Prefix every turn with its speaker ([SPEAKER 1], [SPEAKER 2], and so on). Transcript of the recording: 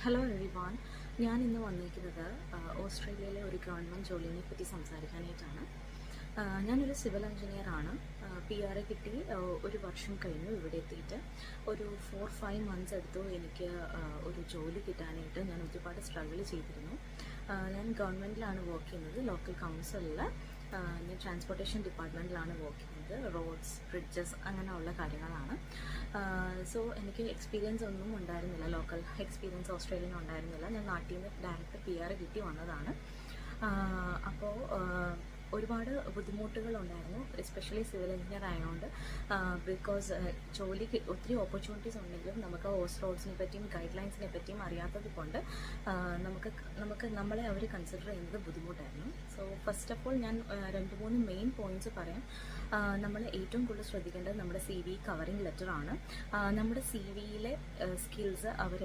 [SPEAKER 1] Hello everyone. ഞാൻ ഇന്ന് വന്നിരിക്കുന്നത് ഓസ്ട്രേലിയയിലെ ഒരു ഗവൺമെൻറ് ജോലിനെ പറ്റി സംസാരിക്കാനായിട്ടാണ്. ഞാനൊരു സിവിൽ എഞ്ചിനീയറാണ്. PR കിട്ടി ഒരു വർഷം കഴിഞ്ഞു ഇവിടെ എത്തിയിട്ട്. ഒരു 4-5 മന്ത്സ് എടുത്തു എനിക്ക് ഒരു ജോലി കിട്ടാനായിട്ട്. ഞാൻ ഒരുപാട് സ്ട്രഗിൾ ചെയ്തിരുന്നു. ഞാൻ ഗവൺമെൻറ്റിലാണ് വർക്ക് ചെയ്യുന്നത്, ലോക്കൽ കൗൺസിലിൽ. ഞാൻ ട്രാൻസ്പോർട്ടേഷൻ ഡിപ്പാർട്ട്മെൻറ്റിലാണ് വർക്ക് ചെയ്യുന്നത്. റോഡ്സ്, ബ്രിഡ്ജസ് അങ്ങനെയുള്ള കാര്യങ്ങളാണ്. സോ എനിക്ക് എക്സ്പീരിയൻസ് ഒന്നും ഉണ്ടായിരുന്നില്ല, ലോക്കൽ എക്സ്പീരിയൻസ് ഓസ്ട്രേലിയൻ ഉണ്ടായിരുന്നില്ല. ഞാൻ നാട്ടിൽ നിന്ന് ഡയറക്റ്റ് PR കിട്ടി വന്നതാണ്. അപ്പോൾ ഒരുപാട് ബുദ്ധിമുട്ടുകളുണ്ടായിരുന്നു, എസ്പെഷ്യലി സിവിൽ എഞ്ചിനീയർ ആയതുകൊണ്ട്. ബിക്കോസ് ജോലിക്ക് ഒത്തിരി ഓപ്പർച്യൂണിറ്റീസ് ഉണ്ടെങ്കിലും നമുക്ക് റോഡ്സിനെ പറ്റിയും ഗൈഡ് ലൈൻസിനെ പറ്റിയും അറിയാത്തത് കൊണ്ട് നമ്മളെ അവർ കൺസിഡർ ചെയ്യുന്നത് ബുദ്ധിമുട്ടായിരുന്നു. സോ ഫസ്റ്റ് ഓഫ് ഓൾ ഞാൻ 2-3 മെയിൻ പോയിന്റ്സ് പറയാം. നമ്മൾ ഏറ്റവും കൂടുതൽ ശ്രദ്ധിക്കേണ്ടത് നമ്മുടെ CV കവറിങ് ലെറ്ററാണ്. നമ്മുടെ CVയിലെ സ്കിൽസ് അവർ